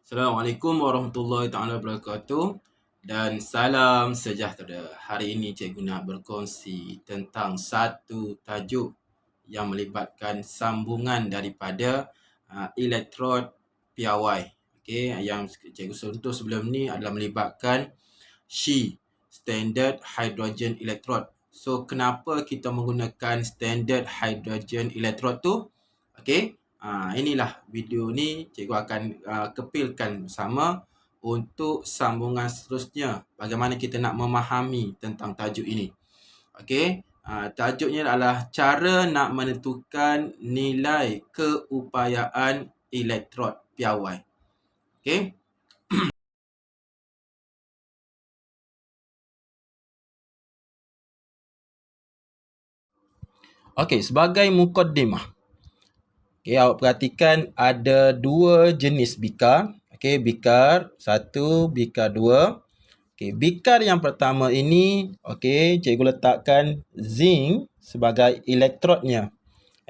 Assalamualaikum warahmatullahi taala wabarakatuh dan salam sejahtera. Hari ini cikgu nak berkongsi tentang satu tajuk yang melibatkan sambungan daripada elektrod piawai. Okey, yang cikgu sentuh sebelum ni adalah melibatkan SHE, Standard Hydrogen Electrode. So, kenapa kita menggunakan Standard Hydrogen Electrode tu? Okey, inilah video ni cikgu akan kepilkan bersama untuk sambungan seterusnya. Bagaimana kita nak memahami tentang tajuk ini. Okey, tajuknya adalah cara nak menentukan nilai keupayaan elektrod piawai. Okey. Okey, sebagai mukaddimah. Okey, awak perhatikan ada dua jenis bikar. Okey, bikar satu, bikar dua. Okey, bikar yang pertama ini, okey, cikgu letakkan zinc sebagai elektrodnya.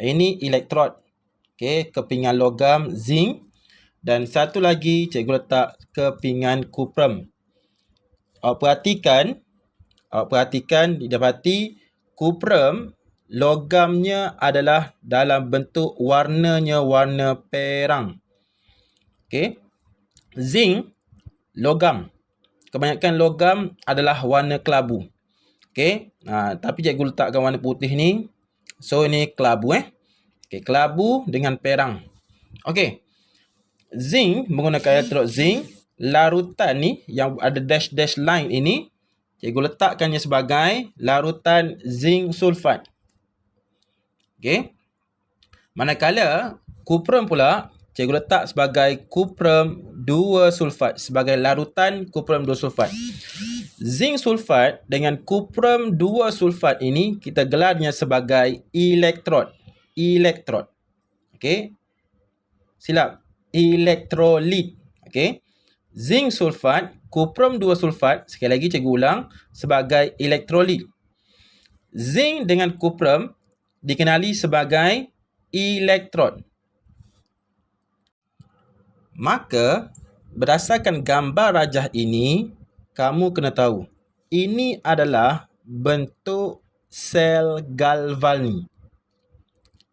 Ini elektrod. Okey, kepingan logam zinc. Dan satu lagi cikgu letak kepingan kuprum. Awak perhatikan didapati kuprum logamnya adalah dalam bentuk warnanya warna perang. Okey. Zinc logam. Kebanyakan logam adalah warna kelabu. Okey. Tapi cikgu letakkan warna putih ni. So ini kelabu Okey, kelabu dengan perang. Okey. Zinc menggunakan elektrod zinc, larutan ni yang ada dash line ini cikgu letakkannya sebagai larutan zinc sulfat. Okey. Manakala kuprum pula cikgu letak sebagai kuprum 2 sulfat sebagai larutan kuprum 2 sulfat. Zinc sulfat dengan kuprum 2 sulfat ini kita gelarnya sebagai elektrod. Okey. Silap. Elektrolit. Okey. Zinc sulfat, kuprum 2 sulfat, sekali lagi cikgu ulang, sebagai elektrolit. Zinc dengan kuprum dikenali sebagai elektrod. Maka, berdasarkan gambar rajah ini, kamu kena tahu, ini adalah bentuk sel galvani.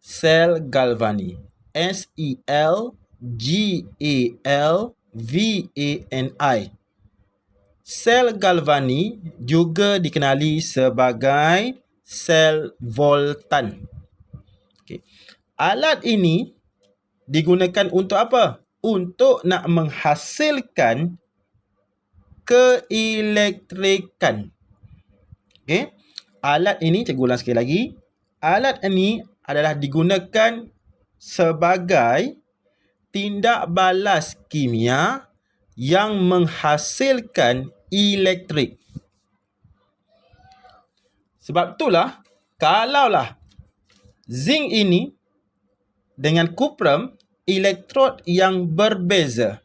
Sel galvani. SELGALVANI. Sel galvani juga dikenali sebagai sel voltan. Okay. Alat ini digunakan untuk apa? Untuk nak menghasilkan keelektrikan. Okay. Alat ini, cikgu ulang sekali lagi. Alat ini adalah digunakan sebagai tindak balas kimia yang menghasilkan elektrik. Sebab itulah, kalaulah zinc ini dengan kuprum elektrod yang berbeza.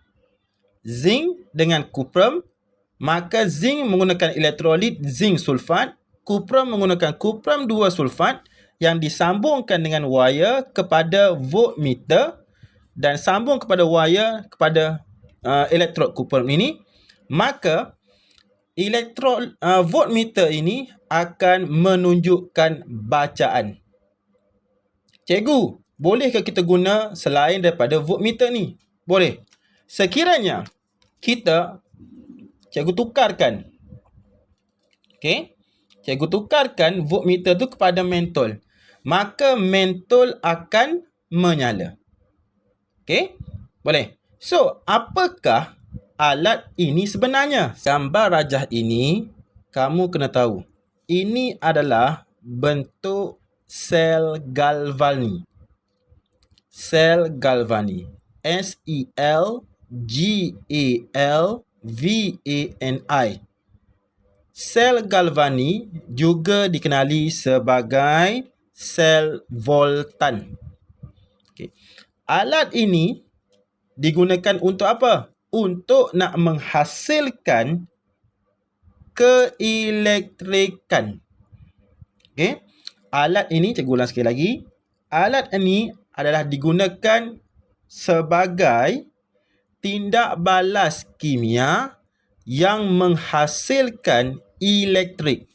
Zinc dengan kuprum, maka zinc menggunakan elektrolit zinc sulfat, kuprum menggunakan kuprum 2 sulfat yang disambungkan dengan wire kepada voltmeter dan sambung kepada wire kepada elektrod kuprum ini, maka elektrod voltmeter ini akan menunjukkan bacaan. Cikgu, bolehkah kita guna selain daripada voltmeter ni? Boleh. Sekiranya kita cikgu tukarkan. Okey. Cikgu tukarkan voltmeter tu kepada mentol. Maka mentol akan menyala. Okey? Boleh. So, apakah alat ini sebenarnya? Gambar rajah ini, kamu kena tahu. Ini adalah bentuk sel galvani. Sel galvani. SELGALVANI. Sel galvani juga dikenali sebagai sel voltan. Okay. Alat ini digunakan untuk apa? Untuk nak menghasilkan keelektrikan. Okay. Alat ini, cikgu ulang sekali lagi. Alat ini adalah digunakan sebagai tindak balas kimia yang menghasilkan elektrik.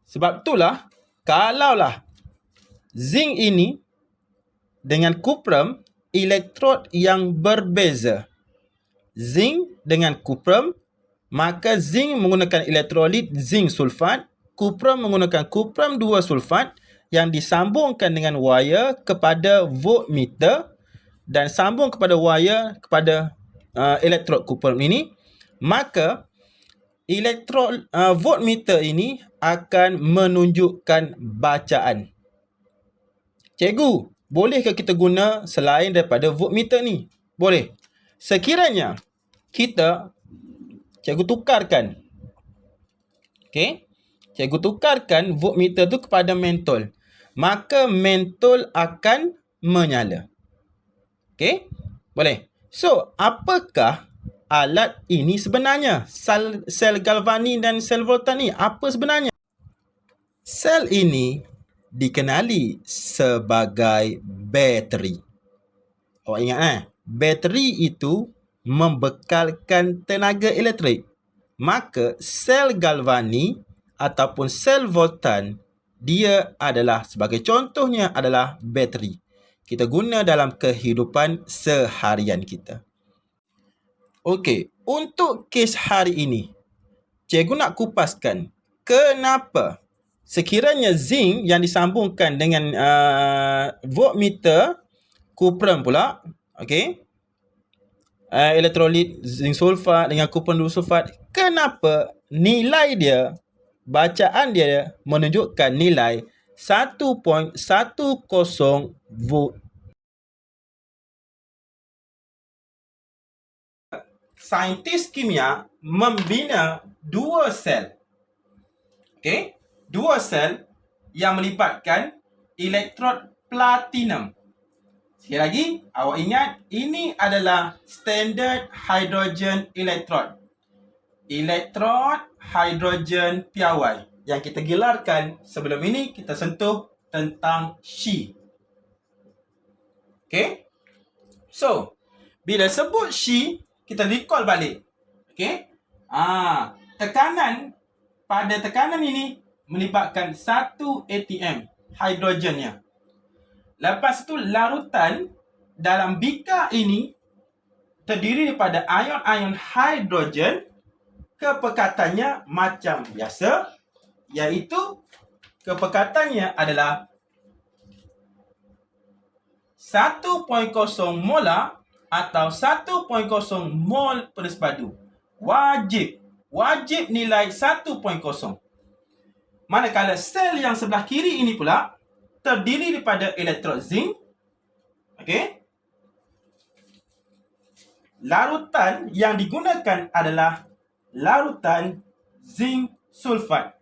Sebab itulah, kalaulah zinc ini dengan kuprum, elektrod yang berbeza. Zinc dengan kuprum, maka zinc menggunakan elektrolit zinc sulfat, kuprum menggunakan kuprum 2 sulfat yang disambungkan dengan wire kepada voltmeter dan sambung kepada wire kepada elektrod kuprum ini, maka elektrod voltmeter ini akan menunjukkan bacaan. Cikgu, bolehkah kita guna selain daripada voltmeter ni? Boleh. Sekiranya cikgu tukarkan. Okey? Cikgu tukarkan voltmeter tu kepada mentol. Maka mentol akan menyala. Okey? Boleh. So, apakah alat ini sebenarnya? Sel galvanik dan sel voltan ni apa sebenarnya? Sel ini dikenali sebagai bateri. Awak ingat bateri itu membekalkan tenaga elektrik. Maka sel galvanik ataupun sel voltan, dia adalah, sebagai contohnya adalah bateri. Kita guna dalam kehidupan seharian kita. Okey, untuk kes hari ini, cikgu nak kupaskan kenapa sekiranya zinc yang disambungkan dengan voltmeter kuprum pula, okey, elektrolit zinc sulfat dengan kuprum 2 sulfat, kenapa nilai dia, bacaan dia menunjukkan nilai 1.10 volt. Saintis kimia membina 2 sel. Okey, 2 sel yang melibatkan elektrod platinum. Sekali lagi, awak ingat, ini adalah standard hydrogen electrode. Elektrod hidrogen piawai. Yang kita gelarkan sebelum ini, kita sentuh tentang She. Okay? So, bila sebut She, kita recall balik. Okay? Pada tekanan ini melibatkan 1 atm hidrogennya. Lepas itu larutan dalam bika ini terdiri daripada ion-ion hidrogen, kepekatannya macam biasa, iaitu kepekatannya adalah 1.0 molar atau 1.0 mol per sepadu. Wajib nilai 1.0. Manakala sel yang sebelah kiri ini pula terdiri daripada elektrod zinc. Okey. Larutan yang digunakan adalah larutan zinc sulfat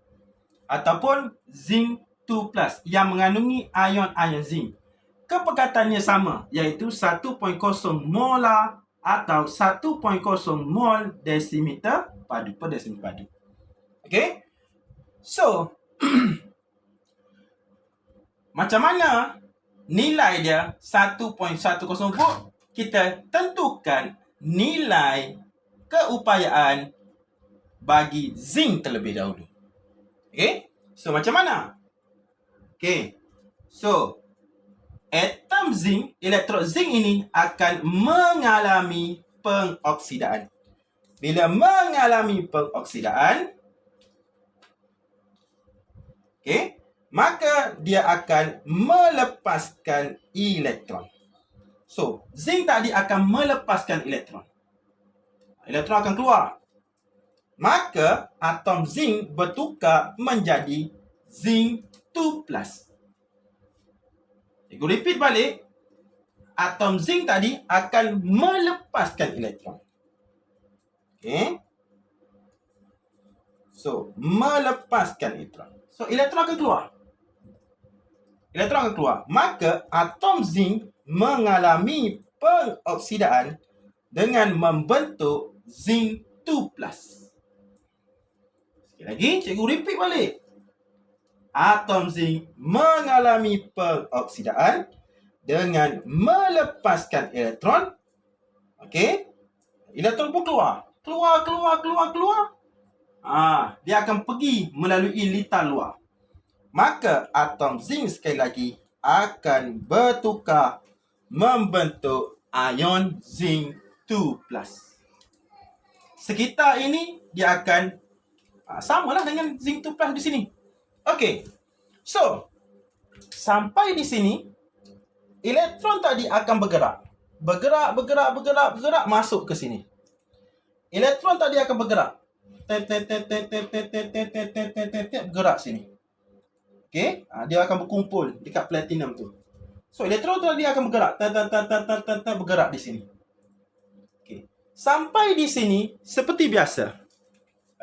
ataupun zinc 2+ yang mengandungi ion-ion zinc. Kepekatannya sama, iaitu 1.0 molar atau 1.0 mol desimeter padu per desimeter padu. Okey. So, macam mana nilai dia 1.10 volt? Kita tentukan nilai keupayaan bagi zinc terlebih dahulu. Okey? So, macam mana? Okey. So, atom zinc, elektrod zinc ini akan mengalami pengoksidaan. Bila mengalami pengoksidaan, okey, maka dia akan melepaskan elektron. So, zinc tadi akan melepaskan elektron. Elektron akan keluar. Maka, atom zinc bertukar menjadi zinc 2+. Cikgu repeat balik. Atom zinc tadi akan melepaskan elektron. Okay. So, melepaskan elektron. So, elektron akan keluar. Maka, atom zinc mengalami pengoksidaan dengan membentuk zinc 2+. Sekali lagi, cikgu repeat balik. Atom zinc mengalami pengoksidaan dengan melepaskan elektron, okey, elektron pun keluar. Dia akan pergi melalui litar luar. Maka atom zinc sekali lagi akan bertukar membentuk ion zinc 2+. Sekitar ini dia akan samalah dengan zinc 2+ di sini. Okey. So, sampai di sini elektron tadi akan bergerak masuk ke sini. Elektron tadi akan bergerak. Bergerak sini. Okey, dia akan berkumpul dekat platinum tu. So, elektron tadi akan bergerak, bergerak di sini. Okey. Sampai di sini seperti biasa.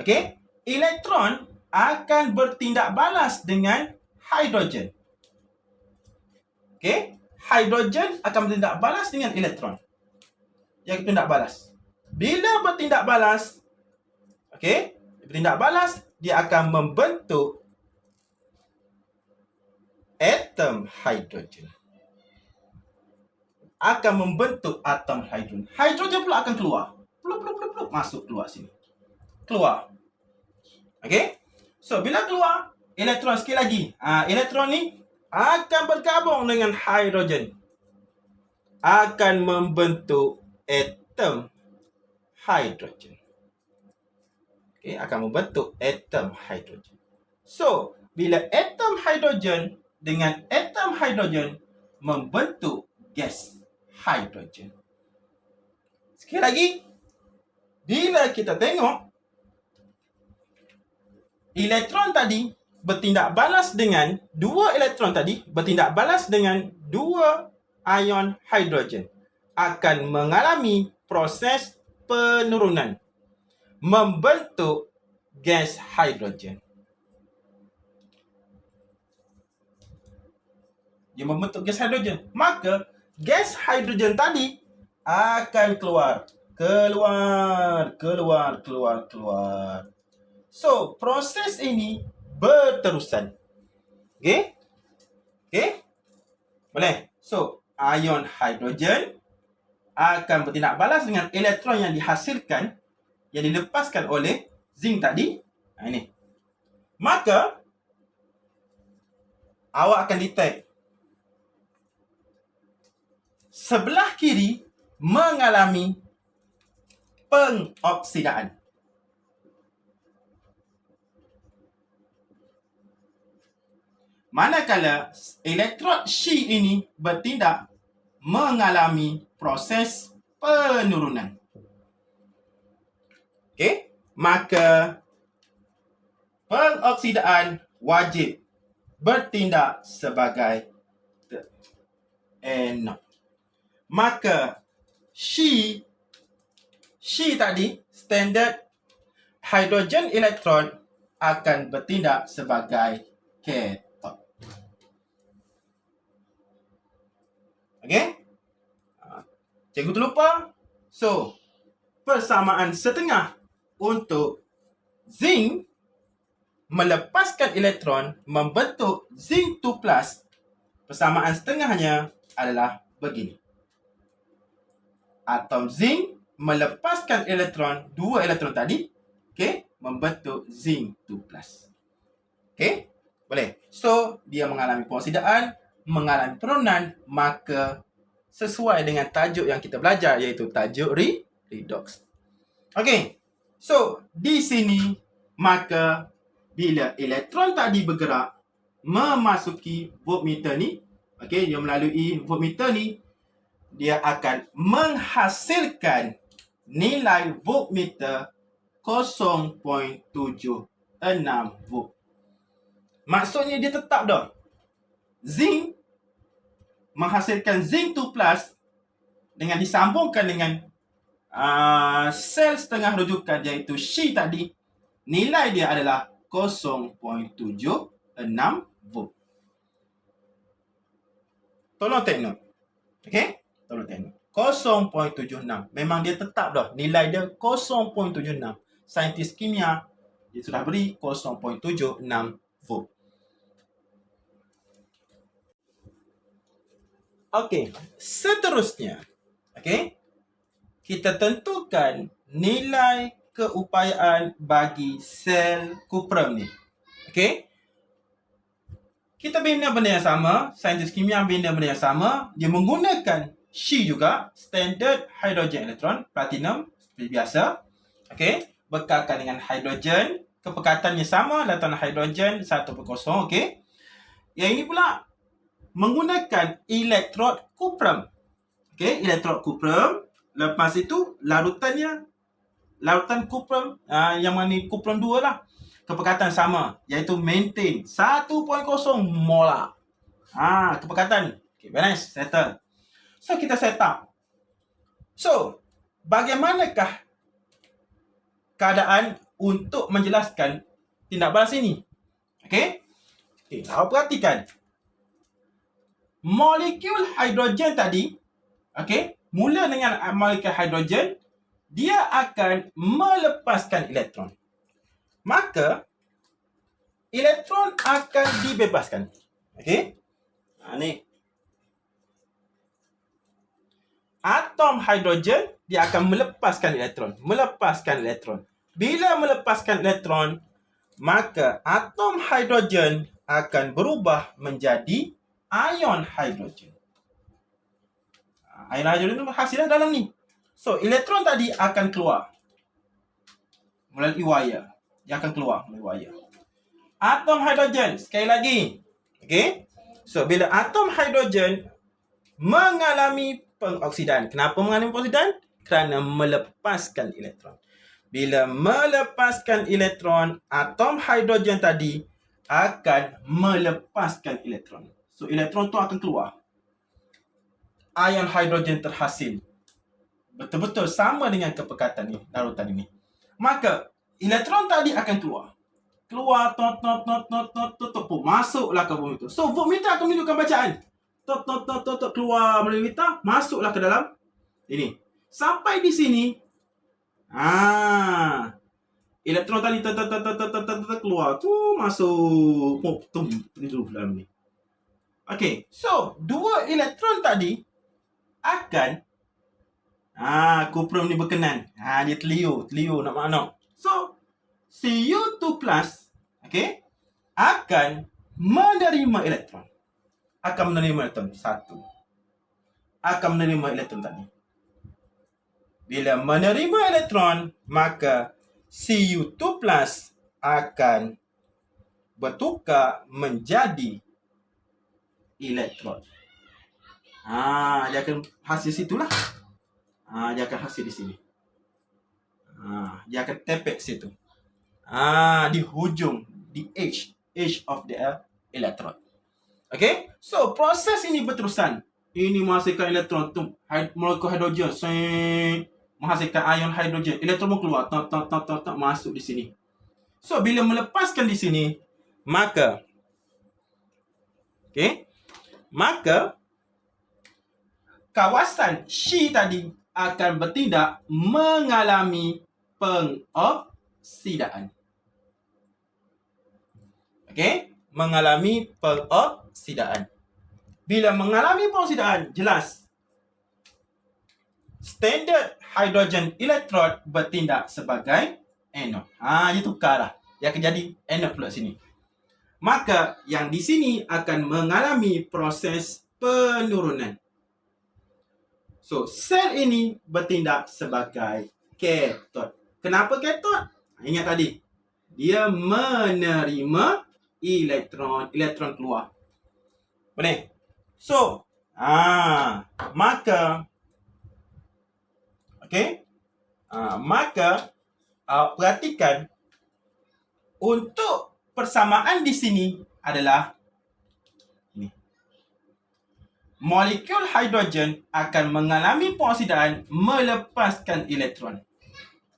Okey, elektron akan bertindak balas dengan hidrogen. Okey, hidrogen akan bertindak balas dengan elektron. Yang bertindak balas. Bila bertindak balas, okey, bertindak balas, dia akan membentuk atom hidrogen. Akan membentuk atom hidrogen. Hidrogen pula akan keluar. Plup, masuk keluar sini. Keluar. Okey? So, bila keluar, elektron sekali lagi. Elektron ni akan bergabung dengan hidrogen. Akan membentuk atom hidrogen. Okey, akan membentuk atom hidrogen. So, bila atom hidrogen dengan atom hidrogen membentuk gas hidrogen. Sekali lagi, bila kita tengok elektron tadi bertindak balas dengan dua elektron tadi bertindak balas dengan dua ion hidrogen, akan mengalami proses penurunan membentuk gas hidrogen. Dia membentuk gas hidrogen. Maka gas hidrogen tadi akan keluar. So, proses ini berterusan. Okey? Boleh? So, ion hidrogen akan bertindak balas dengan elektron yang dihasilkan, yang dilepaskan oleh zinc tadi. Ini. Maka, awak akan detect sebelah kiri mengalami pengoksidaan. Manakala elektrod She ini bertindak mengalami proses penurunan. Okey, maka pengoksidaan wajib bertindak sebagai anode. Maka She tadi, standard hidrogen elektron, akan bertindak sebagai cathode. Okey? Cikgu terlupa. So, persamaan setengah untuk zinc melepaskan elektron membentuk zinc 2+. Persamaan setengahnya adalah begini. Atom zinc melepaskan elektron, dua elektron tadi, okey, membentuk zinc 2+. Okey? Boleh. So, dia mengalami pengoksidaan, mengalami penurunan, maka sesuai dengan tajuk yang kita belajar, iaitu tajuk redox. Okey. So, di sini maka bila elektron tadi bergerak memasuki voltmeter ni, okey, dia melalui voltmeter ni, dia akan menghasilkan nilai voltmeter 0.76 volt. Maksudnya dia tetap dah. Zinc menghasilkan zinc 2+ dengan disambungkan dengan sel setengah rujukan, iaitu She tadi, nilai dia adalah 0.76 volt. Tolong take note. Okey? Tolong take note. 0.76. Memang dia tetap dah. Nilai dia 0.76. Saintis kimia dia sudah beri 0.76 volt. Okey, seterusnya. Okey, kita tentukan nilai keupayaan bagi sel kupram ni. Okey, kita bina benda yang sama, saintis kimia bina benda yang sama, dia menggunakan She juga, standard hydrogen elektron, platinum, seperti biasa. Okey, bekalkan dengan hidrogen, kepekatannya sama, latuan hidrogen 1/0, okey. Yang ini pula menggunakan elektrod kupram. Okey, elektrod kupram, lepas itu larutan kupram, yang mana kupram 2 lah. Kepekatan sama, iaitu maintain 1.0 molar. Kepekatan. Okay, balance, settle. So, kita set up. So, bagaimanakah keadaan untuk menjelaskan tindak balas ini? Okay, awak perhatikan. Molekul hidrogen tadi, okay, mula dengan molekul hidrogen, dia akan melepaskan elektron. Maka, elektron akan dibebaskan. Okey? Ni. Atom hidrogen, dia akan melepaskan elektron. Bila melepaskan elektron, maka atom hidrogen akan berubah menjadi ion hidrogen. Ion hidrogen itu hasilnya dalam ni. So, elektron tadi akan keluar melalui wire. Dia akan keluar melalui wire. Atom hidrogen, sekali lagi. Okey? So, bila atom hidrogen mengalami pengoksidan. Kenapa mengalami pengoksidan? Kerana melepaskan elektron. Bila melepaskan elektron, atom hidrogen tadi akan melepaskan elektron. So, elektron tu akan keluar. Ion hidrogen terhasil. Betul-betul sama dengan kepekatan ni, larutan ini. Maka, elektron tadi akan keluar, masuklah ke voltmeter. So, voltmeter akan menunjukkan bacaan. Keluar melalui meter, masuklah ke dalam ini. Sampai di sini, elektron tadi keluar, masuk, dulu dalam ni. Okey, so dua elektron tadi akan kupram ni berkenan. Dia telio nak makna. So, Cu2+, okey, akan menerima elektron. Satu. Akan menerima elektron tadi. Bila menerima elektron, maka Cu2+ akan bertukar menjadi elektron. Dia akan hasil situlah. Dia akan hasil di sini. Dia akan tepek situ. Di hujung, di edge of the electron. Okay, so proses ini berterusan. Ini menghasilkan elektron tu, molekul hidrogen, menghasilkan ion hidrogen. Elektron pun keluar, masuk di sini. So bila melepaskan di sini, maka kawasan She tadi akan bertindak mengalami pengoksidaan. Okey, mengalami pengoksidaan. Bila mengalami pengoksidaan, jelas standard hydrogen electrode bertindak sebagai anode. Dia tukarlah. Dia akan jadi anode pula sini. Maka yang di sini akan mengalami proses penurunan. So, sel ini bertindak sebagai kathod. Kenapa kathod? Ingat tadi, dia menerima elektron keluar. Benar? So, maka perhatikan untuk persamaan di sini adalah ini. Molekul hidrogen akan mengalami pengoksidaan melepaskan elektron.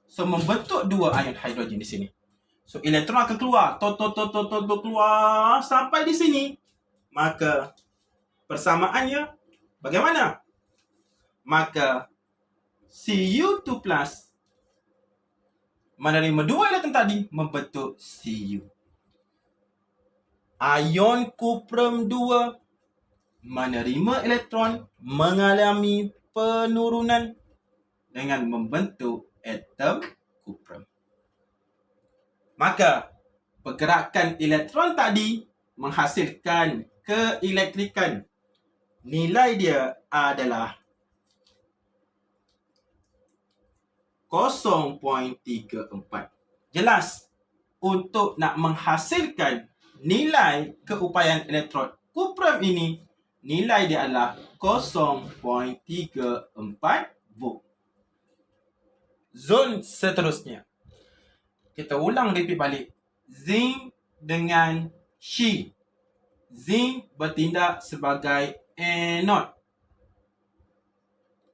So, membentuk dua ion hidrogen di sini. So, elektron akan keluar. Keluar sampai di sini. Maka, persamaannya bagaimana? Maka, Cu2+ menerima dua elektron tadi membentuk Cu. Ion kupram 2 menerima elektron mengalami penurunan dengan membentuk atom kuprum. Maka, pergerakan elektron tadi menghasilkan keelektrikan. Nilai dia adalah 0.34. Jelas, untuk nak menghasilkan nilai keupayaan elektrod kuprum ini, nilai dia adalah 0.34 volt. Zon seterusnya. Kita ulang repeat balik. Zinc dengan She. Zinc bertindak sebagai anode.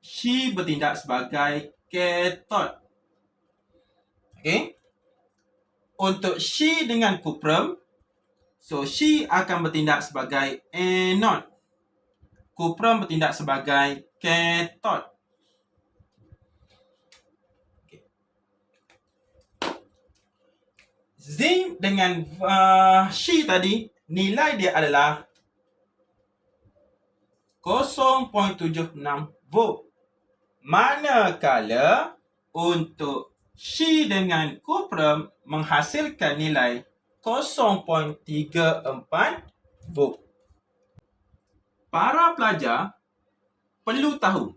She bertindak sebagai cathode. Okey. Untuk She dengan kuprum, so She akan bertindak sebagai anode. Kuprum bertindak sebagai cathode. Okay. Zinc dengan She tadi, nilai dia adalah 0.76 volt. Manakala untuk She dengan kuprum menghasilkan nilai 0.34 volt. Para pelajar perlu tahu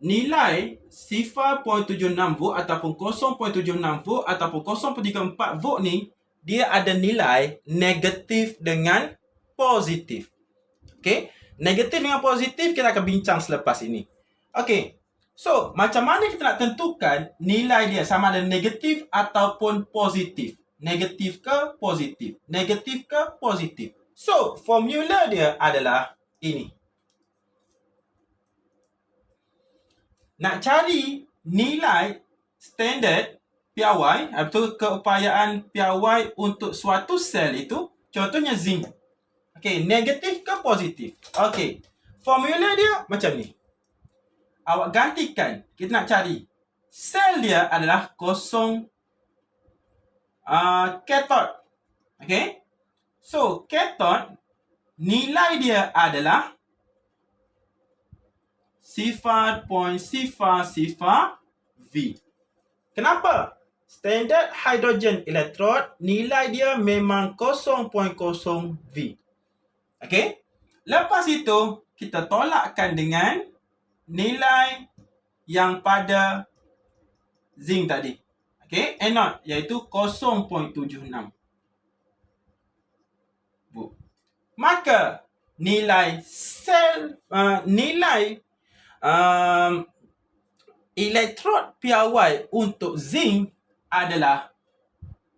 nilai 0.76 volt ataupun 0.76 volt ataupun 0.34 volt ni, dia ada nilai negatif dengan positif. Okey, negatif dengan positif kita akan bincang selepas ini. Okey. So, macam mana kita nak tentukan nilai dia sama ada negatif ataupun positif? Negatif ke positif? Negatif ke positif? So, formula dia adalah ini. Nak cari nilai standard piawai, iaitu keupayaan piawai untuk suatu sel itu, contohnya zinc. Okey, negatif ke positif? Okey, formula dia macam ni. Awak gantikan, kita nak cari sel dia adalah kosong cathode. Okay. So, cathode nilai dia adalah 0.00 V. Kenapa? Standard hydrogen electrode nilai dia memang 0.0 V. Okay. Lepas itu, kita tolakkan dengan nilai yang pada zinc tadi. Okey, anode iaitu 0.76 volt. Maka nilai elektrod piawai untuk zinc adalah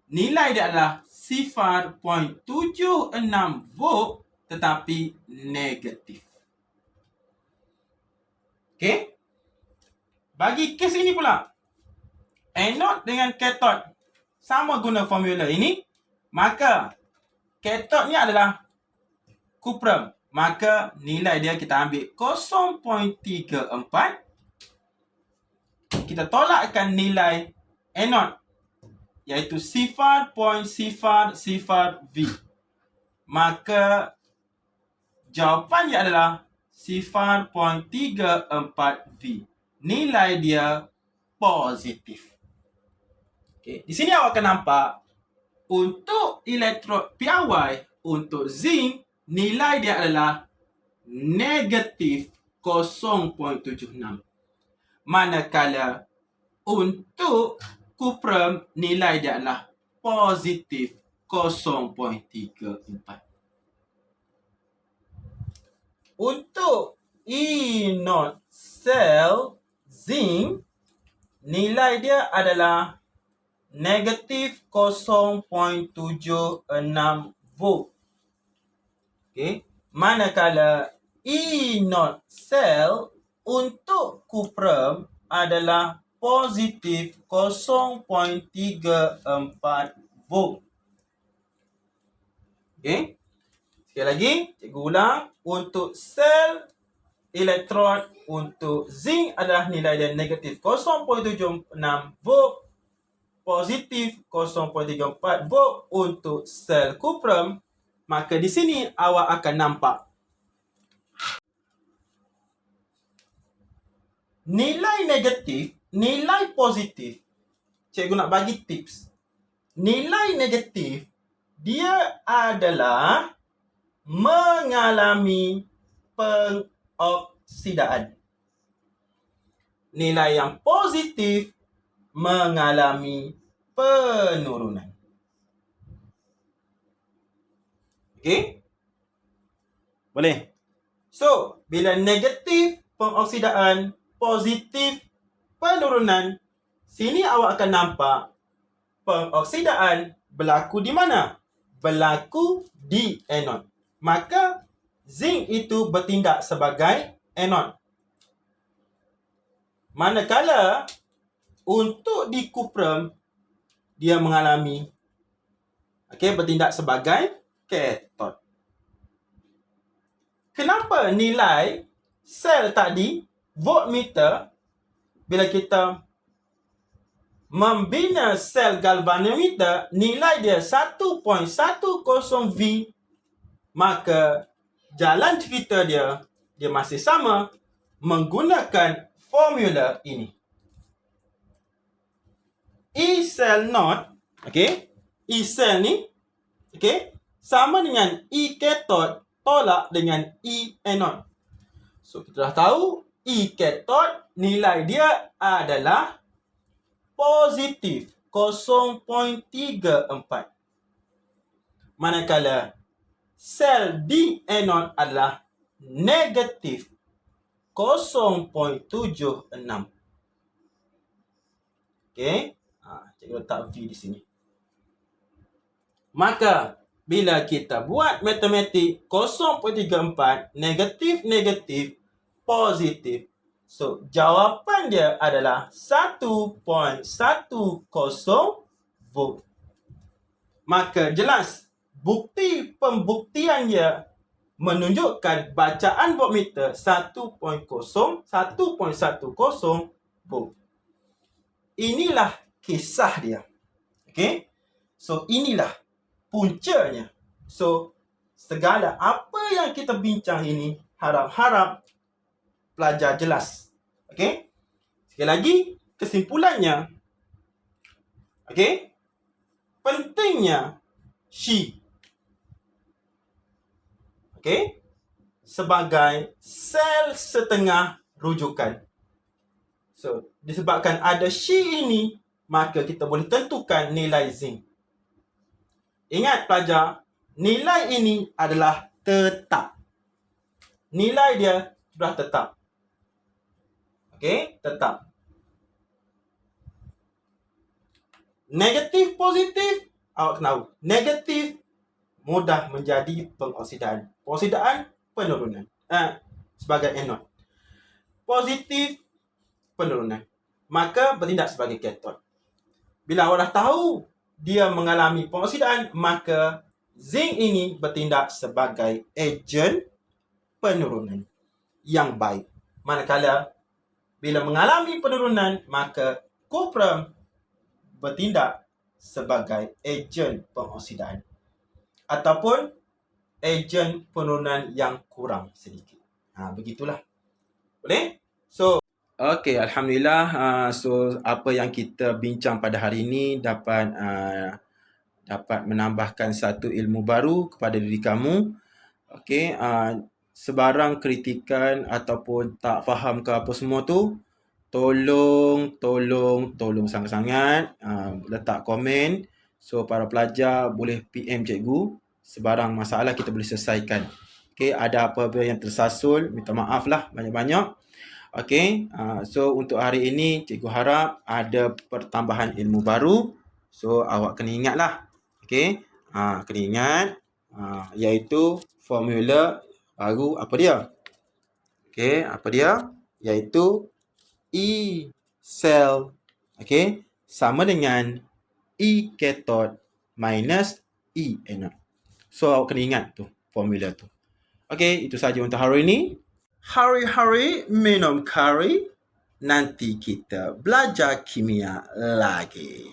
nilai dia adalah 0.76 volt tetapi negatif. Okey. Bagi kes ini pula, anode dengan cathode sama guna formula ini, maka cathode ni adalah kuprum, maka nilai dia kita ambil 0.34. Kita tolakkan nilai anode iaitu 0.00 V. Maka jawapannya adalah 0.34 V. Nilai dia positif. Okay. Di sini awak akan nampak untuk elektrod piawai untuk zinc, nilai dia adalah negatif 0.76. Manakala untuk kuprum nilai dia adalah positif 0.34. Untuk E0 sel zinc, nilai dia adalah negatif 0.76 volt. Okay. Manakala E0 sel untuk kuprum adalah positif 0.34 volt. Okay. Sekali lagi, cikgu ulang. Untuk sel elektrod untuk zinc adalah nilai dia negatif 0.76 volt, positif 0.34 volt untuk sel kuprum. Maka di sini awak akan nampak nilai negatif, nilai positif. Cikgu nak bagi tips. Nilai negatif, dia adalah mengalami pengoksidaan. Nilai yang positif mengalami penurunan. Okey? Boleh? So, bila negatif pengoksidaan, positif penurunan, sini awak akan nampak pengoksidaan berlaku di mana? Berlaku di anod. Maka, zinc itu bertindak sebagai anod. Manakala, untuk di kuprum, dia mengalami bertindak sebagai kathod. Kenapa nilai sel tadi, voltmeter, bila kita membina sel galvanometer, nilai dia 1.10V, maka jalan cerita dia masih sama menggunakan formula ini. E sel not, E sel ni, sama dengan E cathode tolak dengan E anode. So, kita dah tahu E cathode nilai dia adalah positif 0.34. Manakala sel D anode adalah negatif 0.76. Cikgu letak V di sini. Maka, bila kita buat matematik 0.34, negatif, positif. So, jawapan dia adalah 1.10 volt. Maka, jelas, pembuktian dia menunjukkan bacaan voltmeter 1.10 volt. Inilah kisah dia. So, inilah puncanya. So, segala apa yang kita bincang ini, harap-harap pelajar jelas. Sekali lagi, kesimpulannya, pentingnya She, sebagai sel setengah rujukan. So, disebabkan ada She ini, maka kita boleh tentukan nilai zinc. Ingat pelajar, nilai ini adalah tetap. Nilai dia sudah tetap. Tetap. Negatif, positif, awak tahu. Negatif mudah menjadi pengoksidaan. Pengoksidaan, penurunan. Sebagai anode. Positif, penurunan. Maka bertindak sebagai kathod. Bila awak dah tahu dia mengalami pengoksidaan, maka zinc ini bertindak sebagai ejen penurunan yang baik. Manakala bila mengalami penurunan, maka kuprum bertindak sebagai ejen pengoksidaan ataupun ejen penurunan yang kurang sedikit. Begitulah. Boleh? So, alhamdulillah. So, apa yang kita bincang pada hari ini dapat menambahkan satu ilmu baru kepada diri kamu. Sebarang kritikan ataupun tak faham ke apa semua tu, tolong sangat-sangat letak komen. So, para pelajar boleh PM cikgu. Sebarang masalah kita boleh selesaikan. Ada apa-apa yang tersasul, minta maaf lah banyak-banyak. So untuk hari ini, cikgu harap ada pertambahan ilmu baru. So, awak kena ingat lah. Kena ingat. Iaitu formula baru apa dia? Apa dia? Iaitu E cell. Sama dengan E cathode minus E anode. So, awak kena ingat tu formula tu. Itu saja untuk hari ini. Hari-hari minum kari, nanti kita belajar kimia lagi.